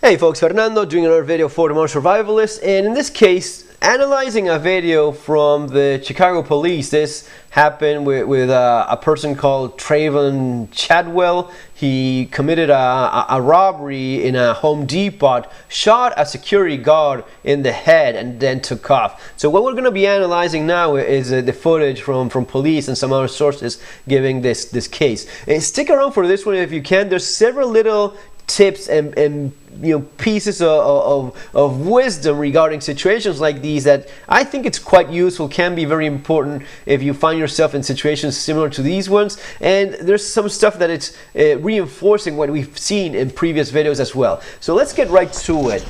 Hey folks, Fernando doing another video for the Modern Survivalist, and in this case analyzing a video from the Chicago police. This happened with a person called Trayvon Chadwell. He committed a robbery in a Home Depot, shot a security guard in the head and then took off. So what we're going to be analyzing now is the footage from police and some other sources giving this case. And stick around for this one if you can. There's several little tips and pieces of wisdom regarding situations like these that I think it's quite useful, can be very important if you find yourself in situations similar to these ones. And there's some stuff that it's reinforcing what we've seen in previous videos as well. So let's get right to it.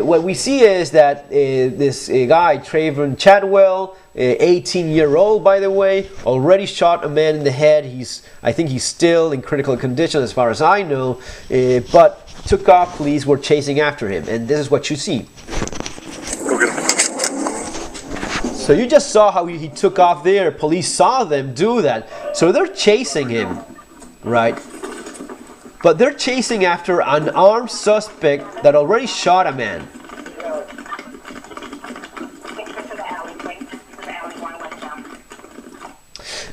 What we see is that this guy Trayvon Chadwell, 18-year-old by the way, already shot a man in the head. I think he's still in critical condition as far as I know, but took off. Police were chasing after him, and this is what you see. Go get him. So you just saw how he took off there. Police saw them do that, so they're chasing him, right? But they're chasing after an armed suspect that already shot a man.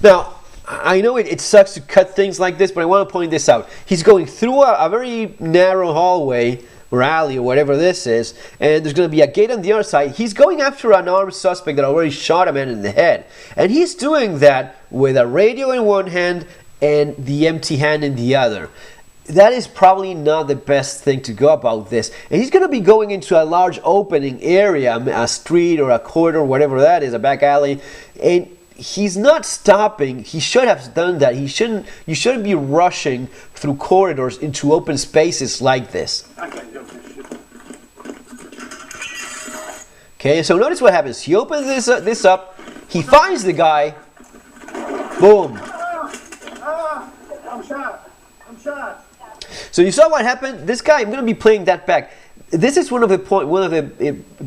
Now, I know it sucks to cut things like this, but I want to point this out. He's going through a very narrow hallway or alley or whatever this is, and there's going to be a gate on the other side. He's going after an armed suspect that already shot a man in the head. And he's doing that with a radio in one hand and the empty hand in the other. That is probably not the best thing to go about this. And he's going to be going into a large opening area, a street or a corridor, whatever that is, a back alley, and he's not stopping. He should have done that. You shouldn't be rushing through corridors into open spaces like this. Okay, so notice what happens. He opens this up. He finds the guy. Boom. I'm shot. I'm shot. So you saw what happened. This guy, I'm going to be playing that back. This is one of the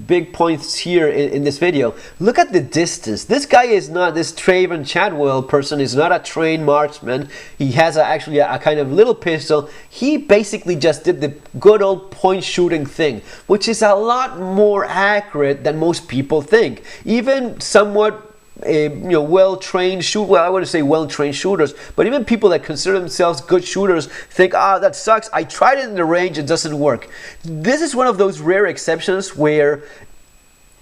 big points here in this video. Look at the distance. This guy is not, this Trayvon Chadwell person is not a trained marksman. He has actually a kind of little pistol. He basically just did the good old point shooting thing, which is a lot more accurate than most people think. Even somewhat well-trained shooters, well, I wouldn't say well-trained shooters, but even people that consider themselves good shooters think, that sucks, I tried it in the range, it doesn't work. This is one of those rare exceptions where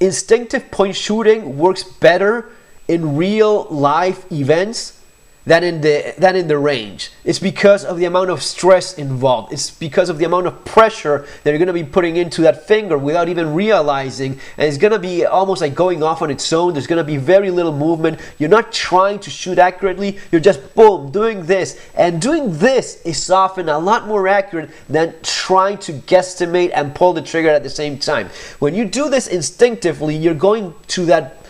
instinctive point shooting works better in real life events than in the range. It's because of the amount of stress involved. It's because of the amount of pressure that you're going to be putting into that finger without even realizing, and it's going to be almost like going off on its own. There's going to be very little movement. You're not trying to shoot accurately. You're just boom, doing this. And doing this is often a lot more accurate than trying to guesstimate and pull the trigger at the same time. When you do this instinctively, you're going to that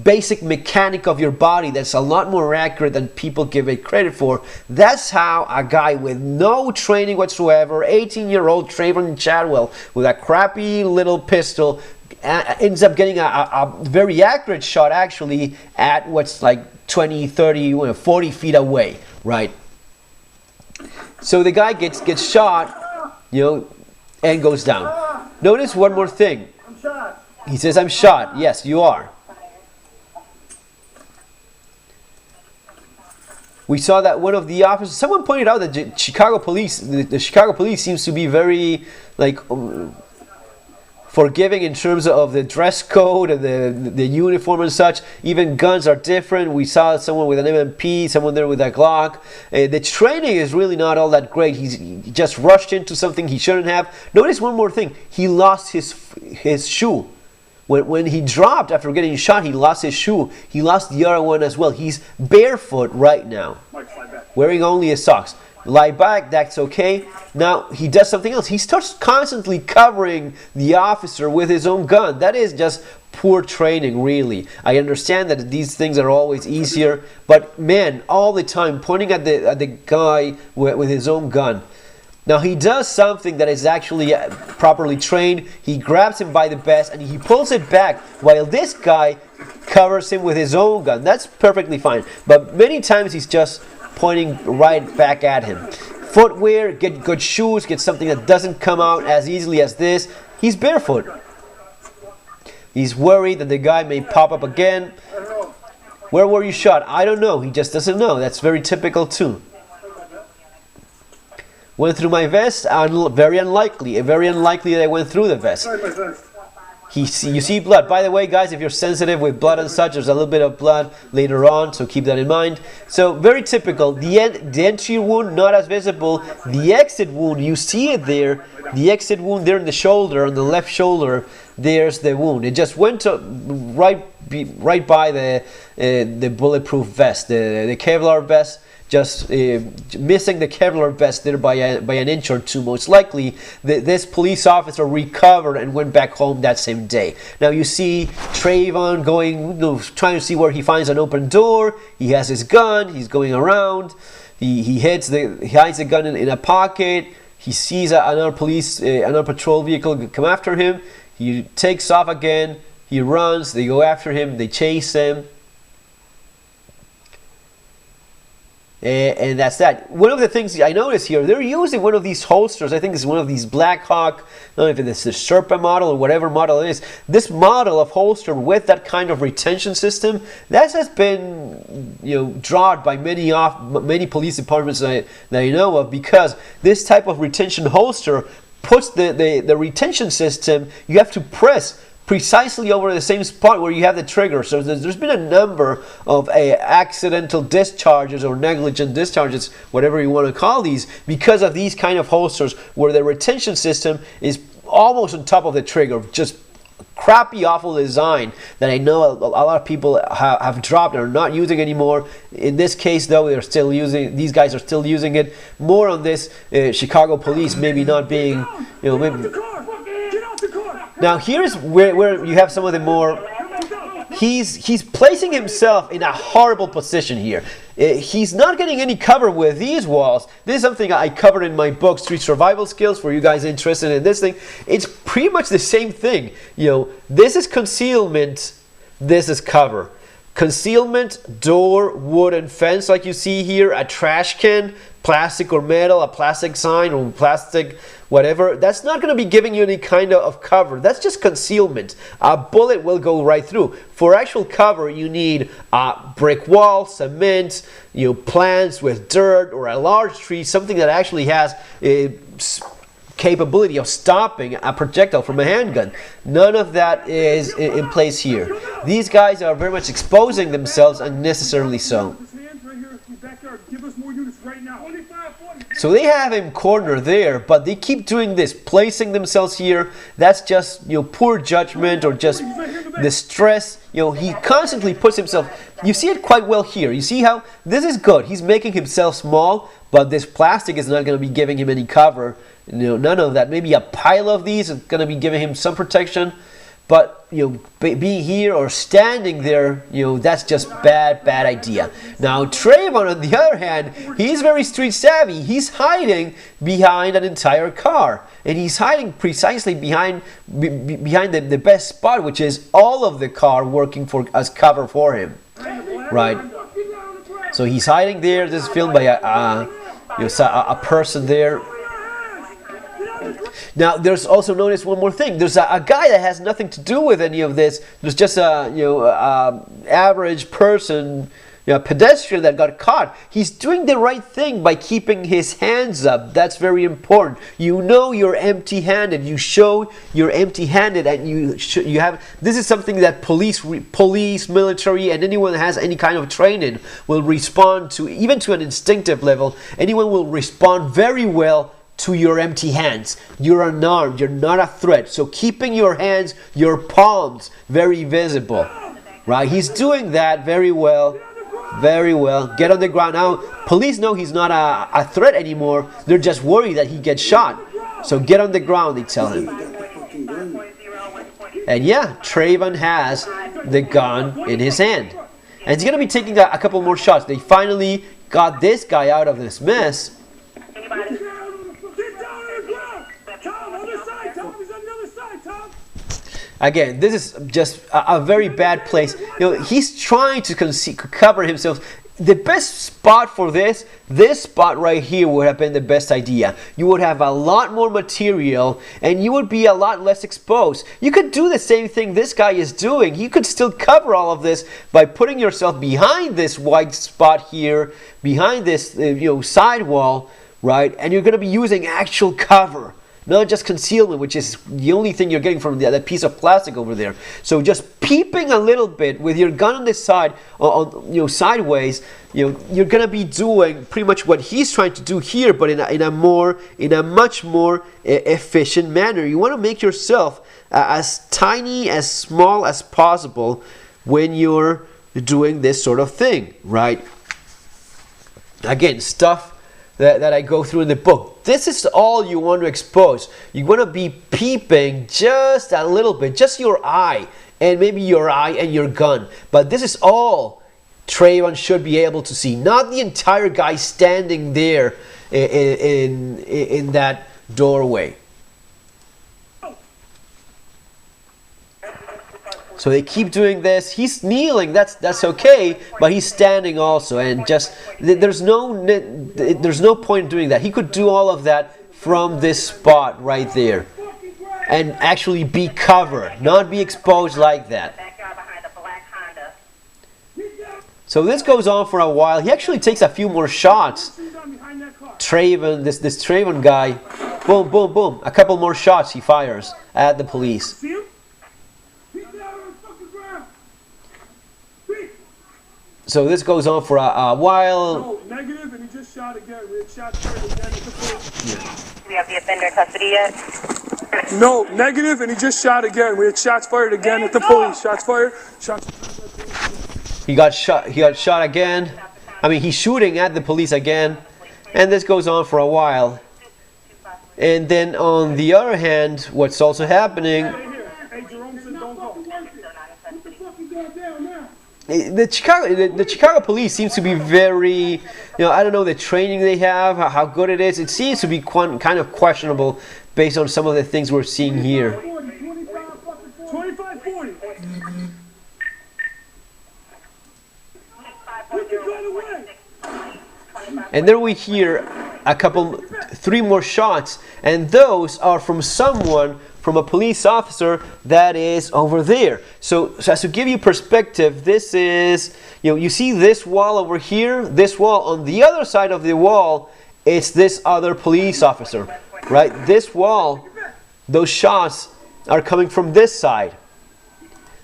basic mechanic of your body that's a lot more accurate than people give it credit for. That's how a guy with no training whatsoever, 18-year-old Trayvon Chadwell with a crappy little pistol, ends up getting a very accurate shot actually at what's like 20, 30, 40 feet away, right? So the guy gets shot, and goes down. Notice one more thing. I'm shot. He says, I'm shot. Yes, you are. We saw that one of the officers, someone pointed out that the Chicago police seems to be very forgiving in terms of the dress code and the uniform and such. Even guns are different. We saw someone with an MP, someone there with a Glock. The training is really not all that great. He just rushed into something he shouldn't have. Notice one more thing. He lost his shoe. When he dropped after getting shot, he lost his shoe. He lost the other one as well. He's barefoot right now, wearing only his socks. Lie back, that's okay. Now he does something else. He starts constantly covering the officer with his own gun. That is just poor training, really. I understand that these things are always easier, but man, all the time pointing at the guy with his own gun. Now he does something that is actually properly trained. He grabs him by the vest and he pulls it back while this guy covers him with his own gun. That's perfectly fine. But many times he's just pointing right back at him. footwear, get good shoes, get something that doesn't come out as easily as this. He's barefoot. He's worried that the guy may pop up again. Where were you shot? I don't know. He just doesn't know. That's very typical too. Went through my vest? Very unlikely. Very unlikely that I went through the vest. You see blood. By the way, guys, if you're sensitive with blood and such, there's a little bit of blood later on, so keep that in mind. So very typical. The entry wound, not as visible. The exit wound, you see it there. The exit wound there in the shoulder, on the left shoulder, there's the wound. It just went right by the bulletproof vest, the Kevlar vest. Just missing the Kevlar vest there by an inch or two. Most likely, this police officer recovered and went back home that same day. Now you see Trayvon going, trying to see where he finds an open door. He has his gun. He's going around. He hides the gun in a pocket. He sees another patrol vehicle come after him. He takes off again. He runs. They go after him. They chase him. And that's that. One of the things I noticed here, they're using one of these holsters. I think it's one of these Black Hawk, I don't know if it's the Sherpa model or whatever model it is. This model of holster with that kind of retention system, that has been drawn by many police departments that I know of, because this type of retention holster puts the retention system, you have to press precisely over the same spot where you have the trigger. So there's been a number of accidental discharges or negligent discharges, whatever you want to call these, because of these kind of holsters where the retention system is almost on top of the trigger. Just crappy, awful design that I know a lot of people have dropped and are not using anymore. In this case, though, these guys are still using it. More on this, Chicago police maybe not being, maybe. Now here's where you have some of the more. He's placing himself in a horrible position here. He's not getting any cover with these walls. This is something I covered in my book, Street Survival Skills, for you guys interested in this thing. It's pretty much the same thing. This is concealment. This is cover. Concealment, door, wooden fence like you see here, a trash can, plastic or metal, a plastic sign or plastic whatever. That's not going to be giving you any kind of cover. That's just concealment. A bullet will go right through. For actual cover, you need a brick wall, cement, plants with dirt, or a large tree, something that actually has capability of stopping a projectile from a handgun. None of that is in place here. These guys are very much exposing themselves unnecessarily so. So they have him cornered there, but they keep doing this, placing themselves here. That's just poor judgment or just the stress. He constantly puts himself. You see it quite well here. You see how this is good. He's making himself small, but this plastic is not going to be giving him any cover. None of that. Maybe a pile of these is going to be giving him some protection. But being here or standing there, that's just bad idea. Now Trayvon, on the other hand, he's very street savvy. He's hiding behind an entire car, and he's hiding precisely behind the best spot, which is all of the car working as cover for him, right? So he's hiding there. This is filmed by a person there. Now, there's also notice one more thing. There's a guy that has nothing to do with any of this. There's just a average person, pedestrian that got caught. He's doing the right thing by keeping his hands up. That's very important. You're empty-handed. You show you're empty-handed, and you have. This is something that police, military, and anyone that has any kind of training will respond to, even to an instinctive level. Anyone will respond very well to your empty hands. You're unarmed. You're not a threat. So keeping your hands, your palms, very visible, right? He's doing that very well. Very well. Get on the ground. Now, police know he's not a threat anymore. They're just worried that he gets shot. So get on the ground, they tell him. And yeah, Trayvon has the gun in his hand. And he's going to be taking a couple more shots. They finally got this guy out of this mess. Again, this is just a very bad place. He's trying to cover himself. the best spot for this spot right here would have been the best idea. You would have a lot more material and you would be a lot less exposed. You could do the same thing this guy is doing. You could still cover all of this by putting yourself behind this white spot here, behind this side wall, right? And you're going to be using actual cover, not just concealment, which is the only thing you're getting from that piece of plastic over there. So just peeping a little bit with your gun on this side, sideways, you're gonna be doing pretty much what he's trying to do here, but in a much more efficient manner. You want to make yourself as tiny, as small as possible when you're doing this sort of thing, right? Again, stuff that I go through in the book. This is all you want to expose. You want to be peeping just a little bit, just your eye, and maybe your eye and your gun. But this is all Trayvon should be able to see, not the entire guy standing there in that doorway. So they keep doing this. He's kneeling. That's okay, but he's standing also, and just there's no point in doing that. He could do all of that from this spot right there, and actually be covered, not be exposed like that. So this goes on for a while. He actually takes a few more shots. Trayvon, this Trayvon guy, boom, boom, boom. A couple more shots he fires at the police. So this goes on for a while. No, negative, and he just shot again. We had shots fired again at the police. Do we have the offender in custody yet? No, negative, and he just shot again. We had shots fired again at the police. Shots fired. Shots. He got shot. He got shot again. I mean, he's shooting at the police again, and this goes on for a while. And then on the other hand, what's also happening? Hey, Jerome said don't go. What the fuck is going down now? The Chicago police seems to be very, I don't know the training they have, how good it is. It seems to be kind of questionable based on some of the things we're seeing here. 25, 40. And then we hear three more shots, and those are from a police officer that is over there. So as to give you perspective, this is, you see this wall over here, this wall. On the other side of the wall, it's this other police officer, right? This wall, those shots are coming from this side.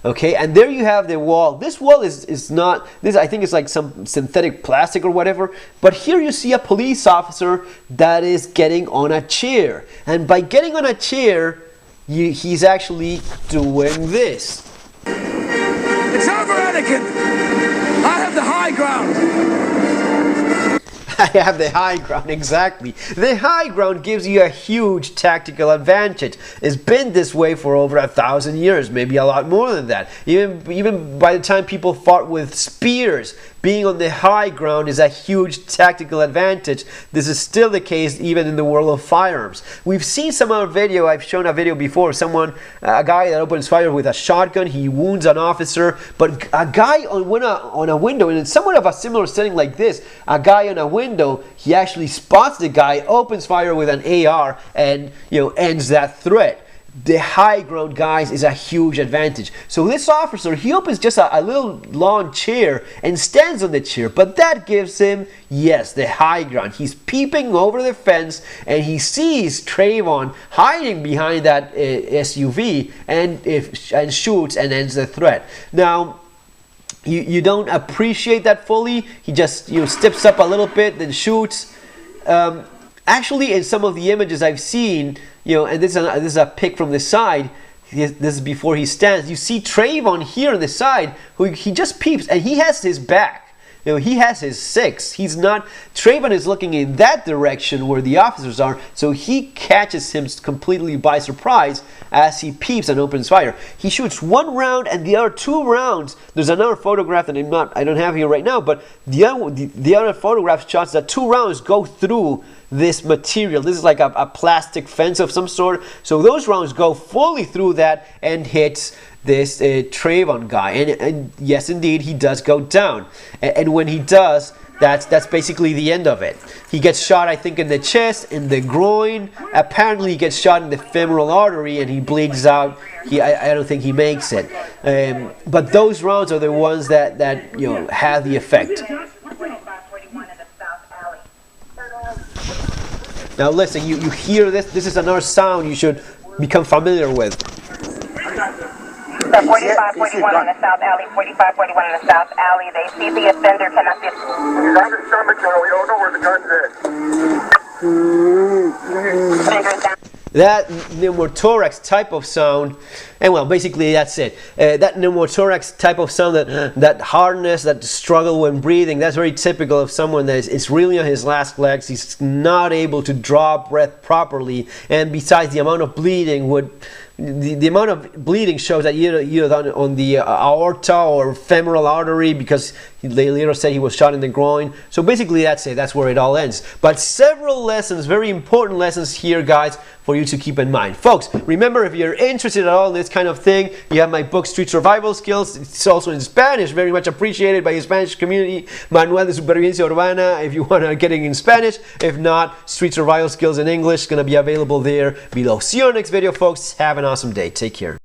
Okay, and there you have the wall. This wall is not, this I think is like some synthetic plastic or whatever, but here you see a police officer that is getting on a chair. And by getting on a chair, he's actually doing this. It's over, Anakin! I have the high ground! I have the high ground, exactly. The high ground gives you a huge tactical advantage. It's been this way for over 1,000 years, maybe a lot more than that. Even by the time people fought with spears, being on the high ground is a huge tactical advantage. This is still the case even in the world of firearms. We've seen some other video, I've shown a video before, a guy that opens fire with a shotgun, he wounds an officer, but a guy on a window, and in somewhat of a similar setting like this, a guy on a window, he actually spots the guy, opens fire with an AR, and ends that threat. The high ground, guys, is a huge advantage. So this officer, he opens just a little lawn chair and stands on the chair, but that gives him, yes, the high ground. He's peeping over the fence and he sees Trayvon hiding behind that SUV and shoots and ends the threat. Now, you don't appreciate that fully. He just steps up a little bit, then shoots. Actually, in some of the images I've seen, and this is a pic from the side. This is before he stands. You see Trayvon here on the side, who he just peeps, and he has his back. He has his six. Trayvon is looking in that direction where the officers are, so he catches him completely by surprise as he peeps and opens fire. He shoots one round, and the other two rounds, there's another photograph that I don't have here right now, but the other photograph shots that two rounds go through this material. This is like a plastic fence of some sort. So those rounds go fully through that and hits this Trayvon guy, and yes, indeed, he does go down. And when he does, that's basically the end of it. He gets shot, I think, in the chest, in the groin. Apparently, he gets shot in the femoral artery, and he bleeds out. I don't think he makes it. But those rounds are the ones that have the effect. Now listen, you hear this? This is another sound you should become familiar with. 4541 on the South Alley, 4541 on the South Alley. They see the offender cannot be... He's on the stomach, Joe. We don't know where the gun's at. That pneumothorax type of sound, and well, basically that's it. That pneumothorax type of sound, that hardness, that struggle when breathing, that's very typical of someone that is really on his last legs. He's not able to draw breath properly, and besides, the amount of bleeding the amount of bleeding shows that either on the aorta or femoral artery, because they later said he was shot in the groin. So basically that's it. That's where it all ends. But several lessons, very important lessons here, guys, for you to keep in mind. Folks, remember, if you're interested at all in this kind of thing, you have my book, Street Survival Skills. It's also in Spanish, very much appreciated by the Spanish community. Manual de Supervivencia Urbana, if you want to get it in Spanish. If not, Street Survival Skills in English, going to be available there below. See you on the next video, folks. Have an awesome day. Take care.